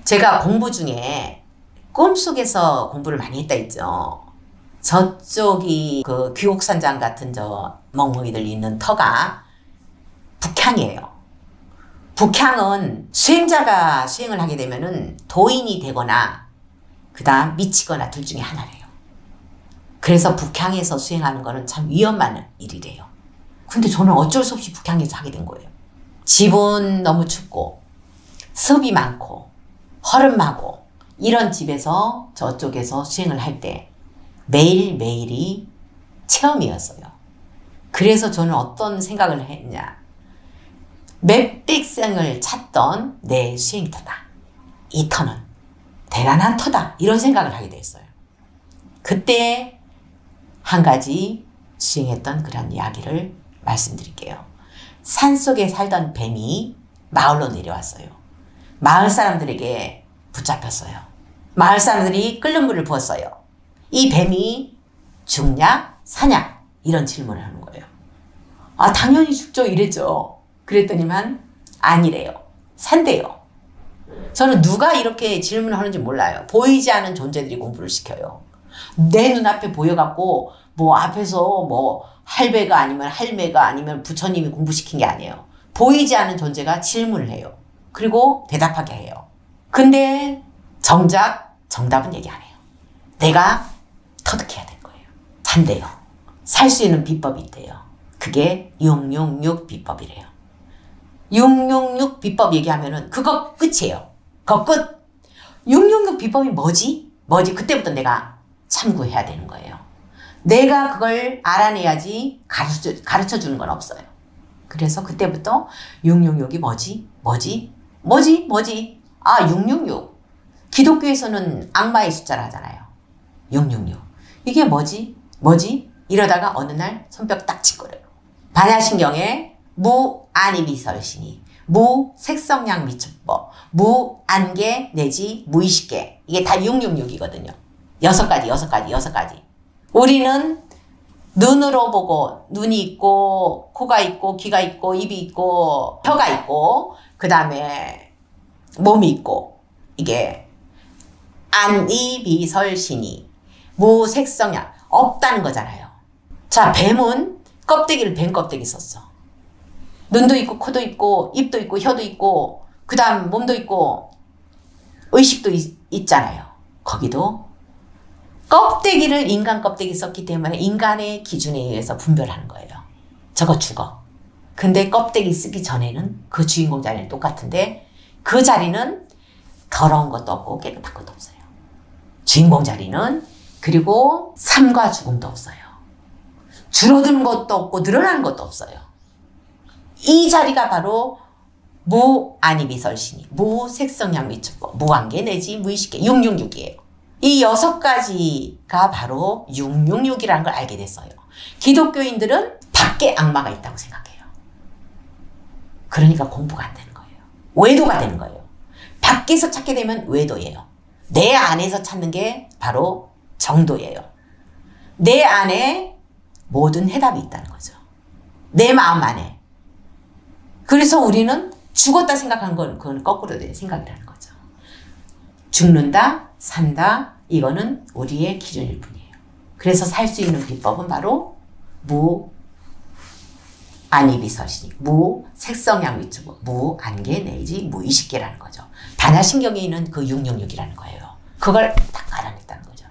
제가 공부 중에 꿈속에서 공부를 많이 했다 했죠. 저쪽이 그 귀곡산장 같은 저 멍멍이들 있는 터가 북향이에요. 북향은 수행자가 수행을 하게 되면은 도인이 되거나 그 다음 미치거나 둘 중에 하나래요. 그래서 북향에서 수행하는 거는 참 위험한 일이래요. 근데 저는 어쩔 수 없이 북향에서 하게 된 거예요. 집은 너무 춥고 습이 많고 허름하고 이런 집에서 저쪽에서 수행을 할 때 매일매일이 체험이었어요. 그래서 저는 어떤 생각을 했냐. 몇백 생을 찾던 내 수행터다. 이 터는 대단한 터다. 이런 생각을 하게 됐어요. 그때 한 가지 수행했던 그런 이야기를 말씀드릴게요. 산속에 살던 뱀이 마을로 내려왔어요. 마을 사람들에게 붙잡혔어요. 마을 사람들이 끓는 물을 부었어요. 이 뱀이 죽냐 사냐 이런 질문을 하는 거예요. 아 당연히 죽죠 이랬죠. 그랬더니만 아니래요. 산대요. 저는 누가 이렇게 질문을 하는지 몰라요. 보이지 않은 존재들이 공부를 시켜요. 내 눈앞에 보여갖고 뭐 앞에서 뭐 할배가 아니면 할매가 아니면 부처님이 공부시킨 게 아니에요. 보이지 않은 존재가 질문을 해요. 그리고 대답하게 해요. 근데 정작 정답은 얘기 안 해요. 내가 터득해야 될 거예요. 산대요. 살 수 있는 비법이 있대요. 그게 666 비법이래요. 666 비법 얘기하면은 그거 끝이에요. 그거 끝. 666 비법이 뭐지? 그때부터 내가 참고해야 되는 거예요. 내가 그걸 알아내야지 가르쳐 주는 건 없어요. 그래서 그때부터 666이 뭐지? 아, 666. 기독교에서는 악마의 숫자라 하잖아요. 666. 이게 뭐지? 이러다가 어느 날 손뼉 딱 치거려요. 반야신경에 무안이비설신이, 무색성량 미축법, 무안개 내지 무의식계. 이게 다 666이거든요. 6가지. 우리는 눈으로 보고 눈이 있고 코가 있고 귀가 있고 입이 있고 혀가 있고 그 다음에 몸이 있고 이게 안이비설신이 무색성량 없다는 거잖아요. 자 뱀은 껍데기를 뱀 껍데기 썼어. 눈도 있고 코도 있고 입도 있고 혀도 있고 그 다음 몸도 있고 의식도 있잖아요. 거기도 껍데기를 인간 껍데기 썼기 때문에 인간의 기준에 의해서 분별하는 거예요. 저거 죽어. 근데 껍데기 쓰기 전에는 그 주인공 자리는 똑같은데 그 자리는 더러운 것도 없고 깨끗한 것도 없어요. 주인공 자리는 그리고 삶과 죽음도 없어요. 줄어드는 것도 없고 늘어나는 것도 없어요. 이 자리가 바로 무안이비설신이, 무색성량 미축법, 무안개 내지 무의식계 666이에요. 이 6가지가 바로 666이라는 걸 알게 됐어요. 기독교인들은 밖에 악마가 있다고 생각해요. 그러니까 공부가 안 되는 거예요. 외도가 되는 거예요. 밖에서 찾게 되면 외도예요. 내 안에서 찾는 게 바로 정도예요. 내 안에 모든 해답이 있다는 거죠. 내 마음 안에. 그래서 우리는 죽었다 생각한 건 그건 거꾸로 된 생각이라는 거죠. 죽는다, 산다, 이거는 우리의 기준일 뿐이에요. 그래서 살 수 있는 비법은 바로 무안이비설신이, 무색성량 미축법, 무안개 내지 무의식계라는 거죠. 반야신경에 있는 그 666이라는 거예요. 그걸 딱 알아냈다는 거죠.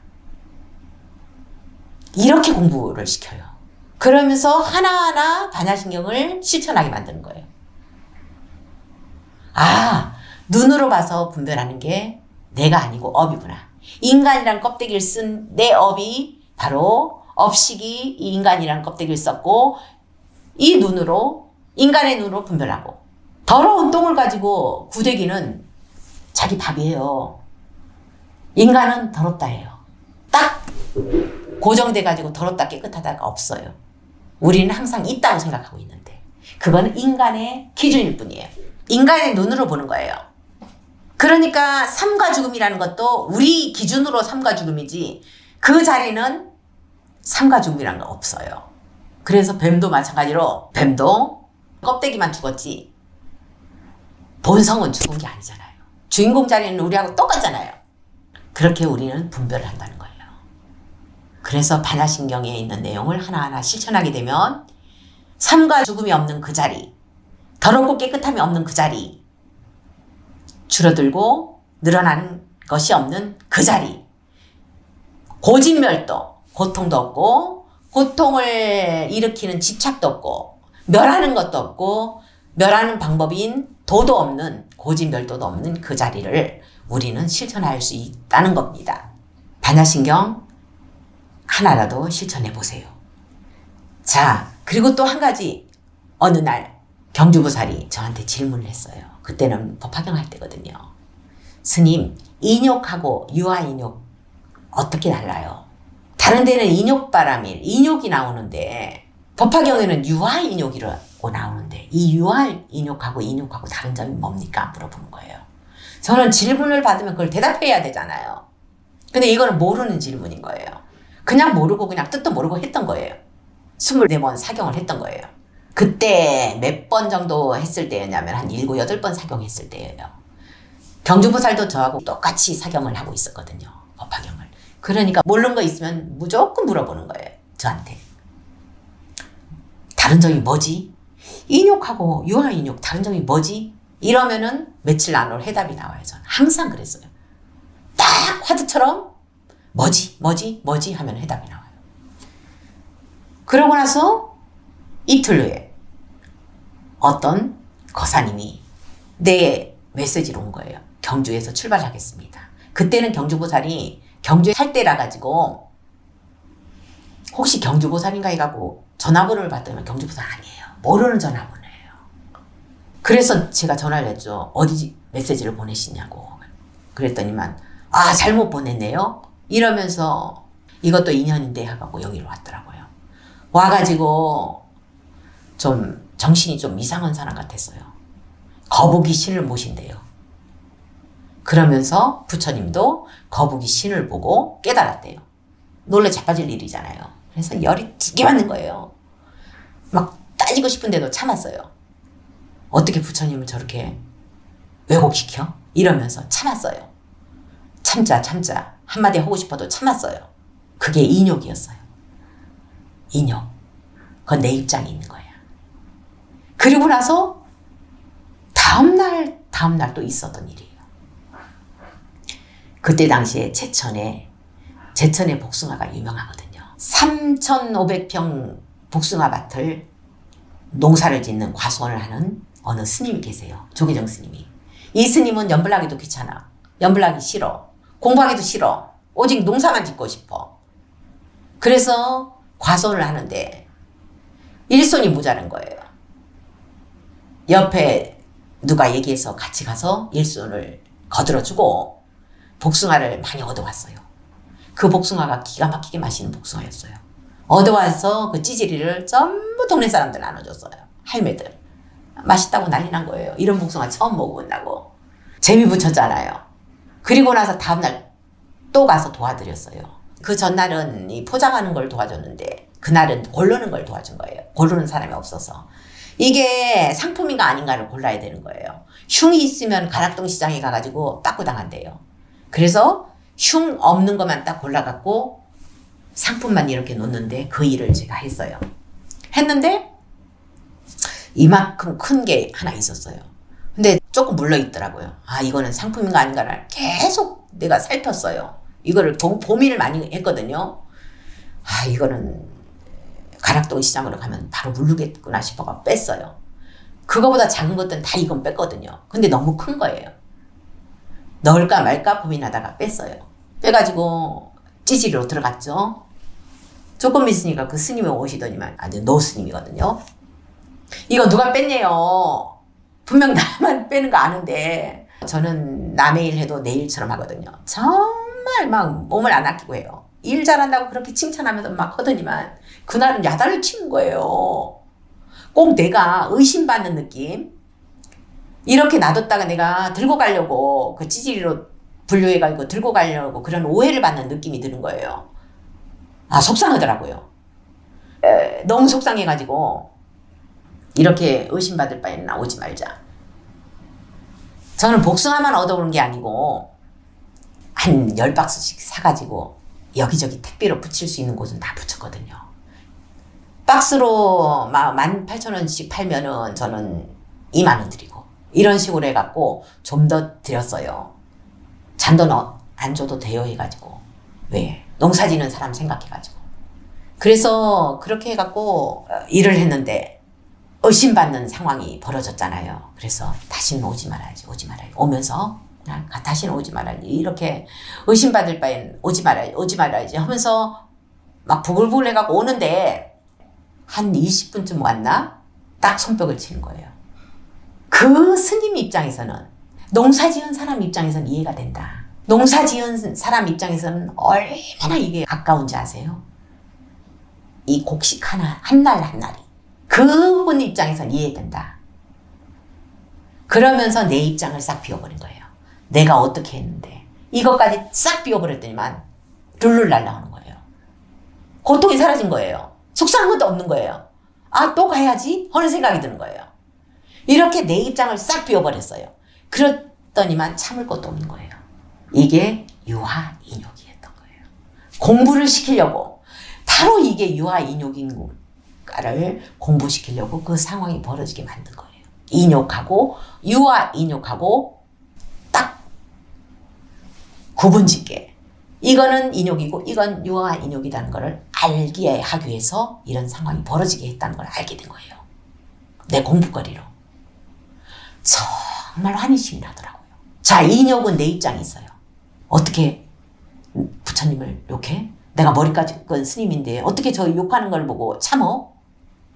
이렇게 공부를 시켜요. 그러면서 하나하나 반야신경을 실천하게 만드는 거예요. 아, 눈으로 봐서 분별하는 게 내가 아니고 업이구나. 인간이란 껍데기를 쓴 내 업이 바로 업식이 이 인간이란 껍데기를 썼고 이 눈으로 인간의 눈으로 분별하고 더러운 똥을 가지고 구데기는 자기 밥이에요. 인간은 더럽다 해요. 딱 고정돼 가지고 더럽다 깨끗하다가 없어요. 우리는 항상 있다고 생각하고 있는데 그거는 인간의 기준일 뿐이에요. 인간의 눈으로 보는 거예요. 그러니까 삶과 죽음이라는 것도 우리 기준으로 삶과 죽음이지 그 자리는 삶과 죽음이라는 거 없어요. 그래서 뱀도 마찬가지로 뱀도 껍데기만 죽었지 본성은 죽은 게 아니잖아요. 주인공 자리는 우리하고 똑같잖아요. 그렇게 우리는 분별을 한다는 거예요. 그래서 반야신경에 있는 내용을 하나하나 실천하게 되면 삶과 죽음이 없는 그 자리, 더럽고 깨끗함이 없는 그 자리, 줄어들고 늘어나는 것이 없는 그 자리, 고진멸도, 고통도 없고 고통을 일으키는 집착도 없고 멸하는 것도 없고 멸하는 방법인 도도 없는 고진멸도도 없는 그 자리를 우리는 실천할 수 있다는 겁니다. 반야신경 하나라도 실천해 보세요. 자, 그리고 또 한 가지, 어느 날 경주보살이 저한테 질문을 했어요. 그때는 법화경 할 때거든요. 스님, 인욕하고 유아인욕 어떻게 달라요? 다른 데는 인욕바람일, 인욕이 나오는데 법화경에는 유아인욕이라고 나오는데 이 유아인욕하고 인욕하고 다른 점이 뭡니까? 물어보는 거예요. 저는 질문을 받으면 그걸 대답해야 되잖아요. 근데 이거는 모르는 질문인 거예요. 그냥 모르고 그냥 뜻도 모르고 했던 거예요. 24번 사경을 했던 거예요. 그때 몇 번 정도 했을 때였냐면 한 7, 8번 사경했을 때예요. 경주보살도 저하고 똑같이 사경을 하고 있었거든요. 법화경을. 그러니까 모르는 거 있으면 무조건 물어보는 거예요. 저한테. 다른 점이 뭐지? 인욕하고 유아인욕 다른 점이 뭐지? 이러면은 며칠 안으로 해답이 나와요. 저는 항상 그랬어요. 딱 화두처럼 뭐지 하면 해답이 나와요. 그러고 나서 이틀 후에 어떤 거사님이 내 메시지로 온 거예요. 경주에서 출발하겠습니다. 그때는 경주보살이 경주에 살 때라 가지고 혹시 경주보살인가 해가고 전화번호를 받으면 경주보살 아니에요. 모르는 전화번호예요. 그래서 제가 전화를 했죠. 어디 메시지를 보내시냐고. 그랬더니만 아, 잘못 보냈네요. 이러면서 이것도 인연인데 하고 여기로 왔더라고요. 와가지고 좀 정신이 좀 이상한 사람 같았어요. 거북이 신을 모신대요. 그러면서 부처님도 거북이 신을 보고 깨달았대요. 놀래 자빠질 일이잖아요. 그래서 열이 되게 받는 거예요. 막 따지고 싶은데도 참았어요. 어떻게 부처님을 저렇게 왜곡시켜? 이러면서 참았어요. 참자. 한마디 하고 싶어도 참았어요. 그게 인욕이었어요. 인욕. 그건 내 입장이 있는 거야. 그리고 나서 다음날 또 있었던 일이에요. 그때 당시에 제천에 복숭아가 유명하거든요. 3,500평 복숭아 밭을 농사를 짓는 과수원을 하는 어느 스님이 계세요. 조계정 스님이. 이 스님은 연불하기도 귀찮아. 연불하기 싫어. 공부하기도 싫어. 오직 농사만 짓고 싶어. 그래서 과수원을 하는데 일손이 모자란 거예요. 옆에 누가 얘기해서 같이 가서 일손을 거들어주고 복숭아를 많이 얻어왔어요. 그 복숭아가 기가 막히게 맛있는 복숭아였어요. 얻어와서 그 찌질이를 전부 동네 사람들 나눠줬어요. 할매들. 맛있다고 난리 난 거예요. 이런 복숭아 처음 먹어본다고. 재미 붙였잖아요. 그리고 나서 다음날 또 가서 도와드렸어요. 그 전날은 이 포장하는 걸 도와줬는데 그날은 고르는 걸 도와준 거예요. 고르는 사람이 없어서. 이게 상품인가 아닌가를 골라야 되는 거예요. 흉이 있으면 가락동 시장에 가가지고 따고 당한대요. 그래서 흉 없는 것만 딱 골라갖고 상품만 이렇게 놓는데 그 일을 제가 했어요. 했는데 이만큼 큰 게 하나 있었어요. 근데 조금 물러있더라고요. 아, 이거는 상품인가 아닌가를 계속 내가 살폈어요. 이거를 고민을 많이 했거든요. 아, 이거는 가락동 시장으로 가면 바로 물르겠구나 싶어가 뺐어요. 그거보다 작은 것들은 다 이건 뺐거든요. 근데 너무 큰 거예요. 넣을까 말까 고민하다가 뺐어요. 빼가지고 찌질이로 들어갔죠. 조금 있으니까 그 스님이 오시더니만, 아주 노 스님이거든요. 이거 누가 뺐네요. 분명 나만 빼는 거 아는데. 저는 남의 일 해도 내 일처럼 하거든요. 정말 막 몸을 안 아끼고 해요. 일 잘한다고 그렇게 칭찬하면서 막 하더니만 그날은 야단을 치는 거예요. 꼭 내가 의심받는 느낌. 이렇게 놔뒀다가 내가 들고 가려고 그 찌질이로 분류해가지고 들고 가려고 그런 오해를 받는 느낌이 드는 거예요. 아, 속상하더라고요. 너무 속상해가지고 이렇게 의심받을 바에는 나오지 말자. 저는 복숭아만 얻어오는 게 아니고 한 10박스씩 사가지고 여기저기 택배로 붙일 수 있는 곳은 다 붙였거든요. 박스로 18,000원씩 팔면은 저는 2만 원 드리고 이런 식으로 해갖고 좀 더 드렸어요. 잔돈 안 줘도 돼요 해가지고. 왜? 농사 지는 사람 생각해가지고. 그래서 그렇게 해갖고 일을 했는데 의심받는 상황이 벌어졌잖아요. 그래서 다시는 오지 말아야지, 오지 말아야지. 오면서 그냥 다시는 오지 말아야지. 이렇게 의심받을 바엔 오지 말아야지, 오지 말아야지 하면서 막 부글부글 해갖고 오는데 한 20분쯤 왔나? 딱 손뼉을 치는 거예요. 그 스님 입장에서는, 농사 지은 사람 입장에서는 이해가 된다. 농사 지은 사람 입장에서는 얼마나 이게 아까운지 아세요? 이 곡식 하나, 한 날 한 날이. 그분 입장에서는 이해된다. 그러면서 내 입장을 싹 비워버린 거예요. 내가 어떻게 했는데. 이것까지 싹 비워버렸더니만 룰룰 날라오는 거예요. 고통이 사라진 거예요. 속상한 것도 없는 거예요. 아, 또 가야지? 하는 생각이 드는 거예요. 이렇게 내 입장을 싹 비워버렸어요. 그랬더니만 참을 것도 없는 거예요. 이게 유아인욕이었던 거예요. 공부를 시키려고, 바로 이게 유아인욕인가를 공부시키려고 그 상황이 벌어지게 만든 거예요. 인욕하고 유아인욕하고 딱 구분짓게. 이거는 인욕이고 이건 유아인욕이라는 것을 알게 하기 위해서 이런 상황이 벌어지게 했다는 걸 알게 된 거예요. 내 공부거리로. 정말 환희심이 나더라고요. 자, 인욕은 내 입장이 있어요. 어떻게 부처님을 욕해? 내가 머리까지 건 스님인데 어떻게 저 욕하는 걸 보고 참어?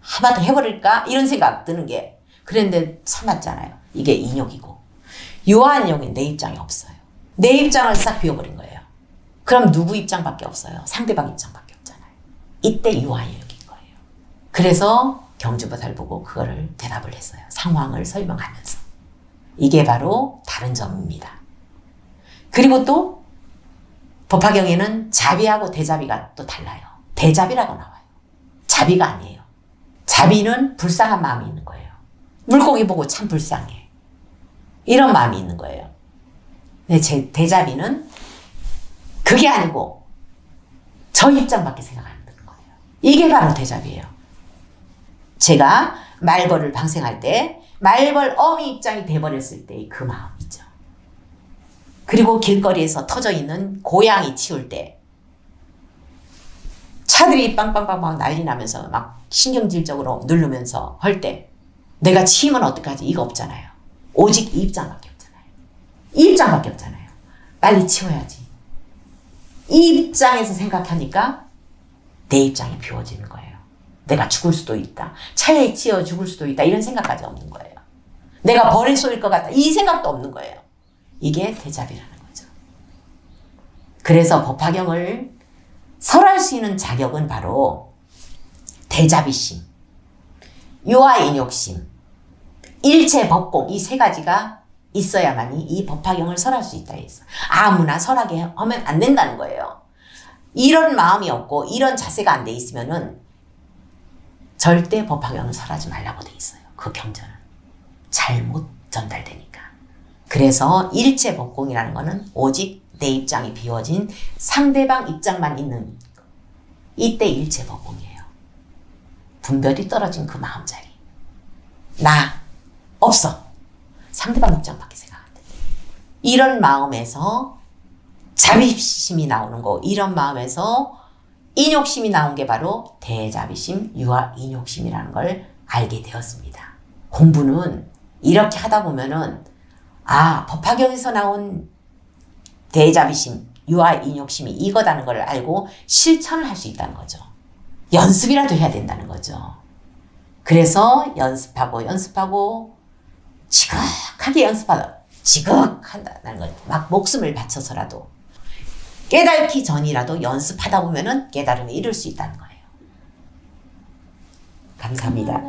한마디 해버릴까? 이런 생각 드는 게. 그런데 참았잖아요. 이게 인욕이고. 유아인욕은 내 입장이 없어요. 내 입장을 싹 비워버린 거예요. 그럼 누구 입장밖에 없어요. 상대방 입장밖에 없잖아요. 이때 유아인욕인 거예요. 그래서 경주보살 보고 그거를 대답을 했어요. 상황을 설명하면서. 이게 바로 다른 점입니다. 그리고 또 법화경에는 자비하고 대자비가 또 달라요. 대자비라고 나와요. 자비가 아니에요. 자비는 불쌍한 마음이 있는 거예요. 물고기 보고 참 불쌍해. 이런 마음이 있는 거예요. 근데 제 대자비는 그게 아니고 저 입장밖에 생각 안 드는 거예요. 이게 바로 대자비예요. 제가 말벌을 방생할 때 말벌 어미 입장이 돼버렸을 때의 그 마음이죠. 그리고 길거리에서 터져 있는 고양이 치울 때 차들이 빵빵빵빵 난리 나면서 막 신경질적으로 누르면서 할 때 내가 치우면 어떡하지? 이거 없잖아요. 오직 이 입장밖에 없잖아요. 이 입장밖에 없잖아요. 빨리 치워야지. 이 입장에서 생각하니까 내 입장이 비워지는 거예요. 내가 죽을 수도 있다. 차에 치여 죽을 수도 있다. 이런 생각까지 없는 거예요. 내가 벌에 쏠릴 것 같다. 이 생각도 없는 거예요. 이게 대자비라는 거죠. 그래서 법화경을 설할 수 있는 자격은 바로 대자비심, 유아인욕심, 일체법공 이 세 가지가 있어야만이 이 법화경을 설할 수 있다 했어. 아무나 설하게 하면 안 된다는 거예요. 이런 마음이 없고 이런 자세가 안 돼 있으면은 절대 법화경을 설하지 말라고 돼 있어요. 그 경전은 잘못 전달되니까. 그래서 일체법공이라는 거는 오직 내 입장이 비워진 상대방 입장만 있는 이때 일체법공이에요. 분별이 떨어진 그 마음자리. 나 없어. 상대방 입장밖에 생각 안 돼. 이런 마음에서 자비심이 나오는 거, 이런 마음에서 인욕심이 나온 게 바로 대자비심, 유아인욕심이라는 걸 알게 되었습니다. 공부는 이렇게 하다 보면은 아, 법화경에서 나온 대자비심, 유아인욕심이 이거다는 걸 알고 실천을 할 수 있다는 거죠. 연습이라도 해야 된다는 거죠. 그래서 연습하고 지극하게 연습하다. 지극한다는 걸 막 목숨을 바쳐서라도 깨닫기 전이라도 연습하다 보면은 깨달음에 이룰 수 있다는 거예요. 감사합니다.